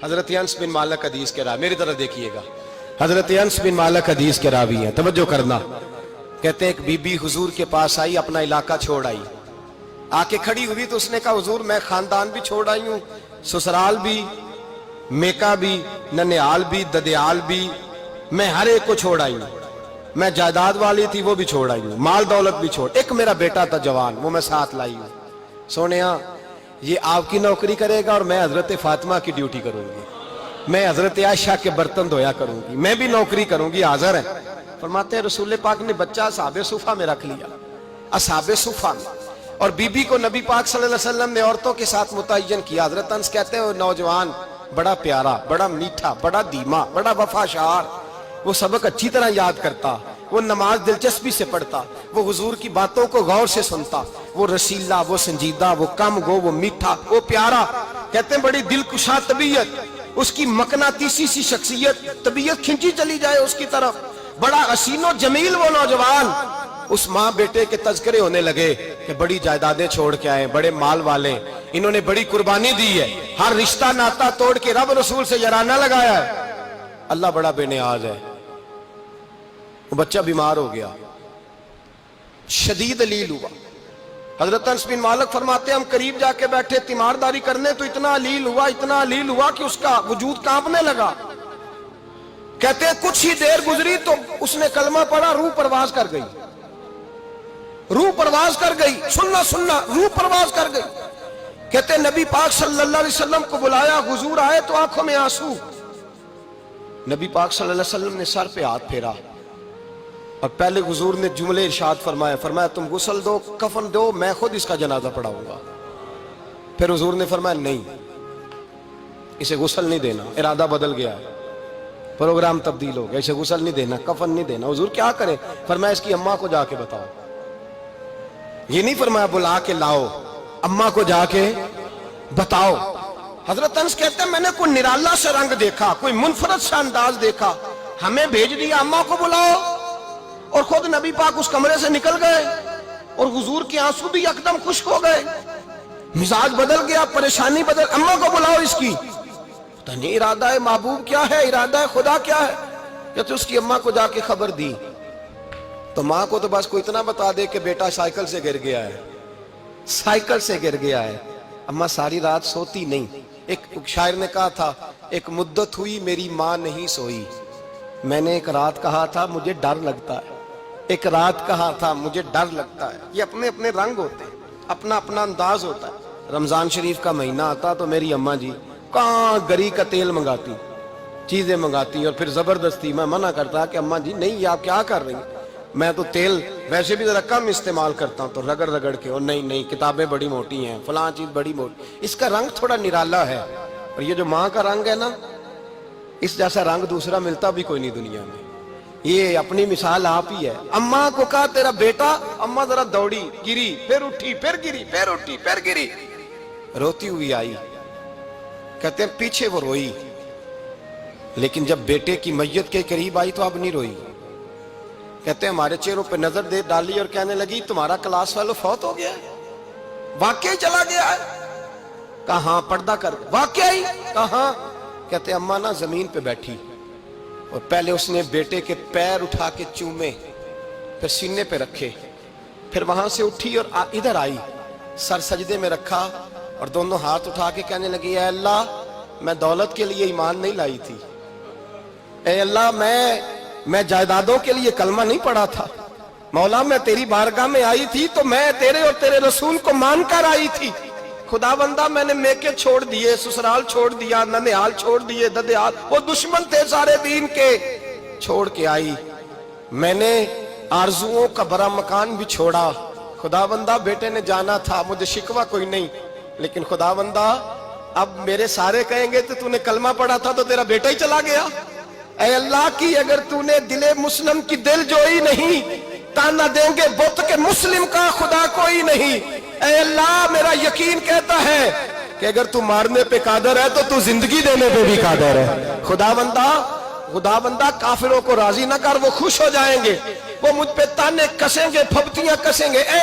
حضرت انس بن مالک حدیث کے راوی، میری طرف دیکھیے گا، حضرت انس بن مالک حدیث کے راوی ہیں، توجہ کرنا۔ کہتے ہیں ایک بی بی حضور کے پاس آئی، اپنا علاقہ چھوڑ آئی، آ کے کھڑی ہوئی تو اس نے کہا حضور میں خاندان بھی چھوڑ آئی ہوں، سسرال بھی، میکا بھی، ننیال بھی، ددیال بھی، میں ہر ایک کو چھوڑ آئی ہوں، میں جائیداد والی تھی وہ بھی چھوڑ آئی ہوں، مال دولت بھی چھوڑ، ایک میرا بیٹا تھا جوان وہ میں ساتھ لائی ہوں۔ سونیا یہ آپ کی نوکری کرے گا اور میں حضرت فاطمہ کی ڈیوٹی کروں گی، میں حضرت عائشہ کے برتن دھویا کروں گی، میں بھی نوکری کروں گی، حاضر ہے۔ فرماتے ہیں رسول پاک نے بچہ اصحاب صفہ میں رکھ لیا، اصحاب صفہ میں، اور بی بی کو نبی پاک صلی اللہ علیہ وسلم نے عورتوں کے ساتھ متعین کیا۔ حضرت انس کہتے ہیں وہ نوجوان بڑا پیارا، بڑا میٹھا، بڑا دھیما، بڑا وفاشار، وہ سبق اچھی طرح یاد کرتا، وہ نماز دلچسپی سے پڑھتا، وہ حضور کی باتوں کو غور سے سنتا، وہ رسیلا، وہ سنجیدہ، وہ کم گو، وہ میٹھا، وہ پیارا۔ کہتے ہیں بڑی دلکشا طبیعت، اس کی مقناطیسی سی شخصیت، طبیعت کھنچی چلی جائے اس کی طرف، بڑا حسین و جمیل وہ نوجوان۔ اس ماں بیٹے کے تذکرے ہونے لگے کہ بڑی جائیدادیں چھوڑ کے آئے، بڑے مال والے، انہوں نے بڑی قربانی دی ہے، ہر رشتہ ناتا توڑ کے رب رسول سے یارانہ لگایا ہے، اللہ بڑا بے نیاز ہے۔ وہ بچہ بیمار ہو گیا، شدید علیل ہوا۔ حضرت انس بن مالک فرماتے ہیں ہم قریب جا کے بیٹھے تیمارداری کرنے تو اتنا علیل ہوا کہ اس کا وجود کانپنے لگا۔ کہتے ہیں کچھ ہی دیر گزری تو اس نے کلمہ پڑھا، روح پرواز کر گئی، روح پرواز کر گئی، سننا روح پرواز کر گئی۔ کہتے ہیں نبی پاک صلی اللہ علیہ وسلم کو بلایا، حضور آئے تو آنکھوں میں آنسو۔ نبی پاک صلی اللہ علیہ وسلم نے سر پہ ہاتھ پھیرا اور پہلے حضور نے جملے ارشاد فرمایا تم غسل دو، کفن دو، میں خود اس کا جنازہ پڑھاؤں گا۔ پھر حضور نے فرمایا نہیں، اسے غسل نہیں دینا، ارادہ بدل گیا ہے، پروگرام تبدیل ہو گیا، اسے غسل نہیں دینا، کفن نہیں دینا۔ حضور کیا کرے؟ فرمایا اس کی اماں کو جا کے بتاؤ۔ یہ نہیں فرمایا بلا کے لاؤ، اماں کو جا کے بتاؤ۔ حضرت انس کہتے ہیں میں نے کوئی نرالا سے رنگ دیکھا، کوئی منفرد سا انداز دیکھا، ہمیں بھیج دیا اماں کو بلاؤ، اور خود نبی پاک اس کمرے سے نکل گئے اور حضور کے آنسو بھی یکدم خشک ہو گئے، مزاج بدل گیا، پریشانی بدل، اماں کو بلاؤ اس کی۔ پتہ نہیں ارادہ محبوب کیا ہے، ارادہ خدا کیا ہے۔ کہتے اس کی اماں کو جا کے خبر دی تو ماں کو تو بس کوئی اتنا بتا دے کہ بیٹا سائیکل سے گر گیا ہے، سائیکل سے گر گیا ہے۔ اماں ساری رات سوتی نہیں۔ ایک شاعر نے کہا تھا ایک مدت ہوئی میری ماں نہیں سوئی، میں نے ایک رات کہا تھا مجھے ڈر لگتا ہے، ایک رات کہا تھا مجھے ڈر لگتا ہے۔ یہ اپنے اپنے رنگ ہوتے ہیں، اپنا اپنا انداز ہوتا ہے۔ رمضان شریف کا مہینہ آتا تو میری اماں جی کہاں گری کا تیل منگاتی، چیزیں منگاتی، اور پھر زبردستی میں منع کرتا کہ اماں جی نہیں، یہ آپ کیا کر رہی ہیں، میں تو تیل ویسے بھی ذرا کم استعمال کرتا ہوں، تو رگڑ رگڑ کے، اور نہیں کتابیں بڑی موٹی ہیں، فلاں چیز بڑی موٹی، اس کا رنگ تھوڑا نرالا ہے۔ اور یہ جو ماں کا رنگ ہے نا، اس جیسا رنگ دوسرا ملتا بھی کوئی نہیں دنیا میں۔ یہ اپنی مثال آپ ہی ہے۔ اماں کو کہا تیرا بیٹا، اماں ذرا دوڑی، گری، پھر اٹھی، پھر گری، پھر اٹھی، پھر گری، روتی ہوئی آئی۔ کہتے ہیں پیچھے وہ روئی، لیکن جب بیٹے کی میت کے قریب آئی تو اب نہیں روئی۔ کہتے ہیں ہمارے چہروں پہ نظر دے ڈالی اور کہنے لگی تمہارا کلاس فیلو فوت ہو گیا ہے، واقعی چلا گیا ہے؟ کہاں پردہ کر، واقعی کہاں؟ کہتے ہیں اماں نا زمین پہ بیٹھی اور پہلے اس نے بیٹے کے پیر اٹھا کے چومے، پھر سینے پہ رکھے، پھر وہاں سے اٹھی اور ادھر آئی، سر سجدے میں رکھا اور دونوں ہاتھ اٹھا کے کہنے لگی اے اللہ میں دولت کے لیے ایمان نہیں لائی تھی، اے اللہ میں جائیدادوں کے لیے کلمہ نہیں پڑھا تھا، مولا میں تیری بارگاہ میں آئی تھی تو میں تیرے اور تیرے رسول کو مان کر آئی تھی، خدا بندہ میں نے میکے چھوڑ دیے، سسرال چھوڑ دیا، ننیال چھوڑ دیے، ددیال، وہ دشمن تھے سارے دین کے، چھوڑ کے آئی، میں نے آرزوؤں کا بڑا مکان بھی چھوڑا، خدا بندہ بیٹے نے جانا تھا، مجھے شکوہ کوئی نہیں، لیکن خدا بندہ اب میرے سارے کہیں گے تو نے کلمہ پڑھا تھا تو تیرا بیٹا ہی چلا گیا، اے اللہ کی اگر تو نے دل مسلم کی دل جوئی نہیں، تانا دیں گے بت کے مسلم کا خدا کوئی نہیں، اے اللہ میرا یقین کہتا ہے کہ اگر تو مارنے پہ قادر ہے تو زندگی دینے پہ بھی قادر ہے، خدا بندہ کافروں کو راضی نہ کر، وہ خوش ہو جائیں گے، وہ مجھ پہ تانے کسیں گے، پھپتیاں کسیں گے، اے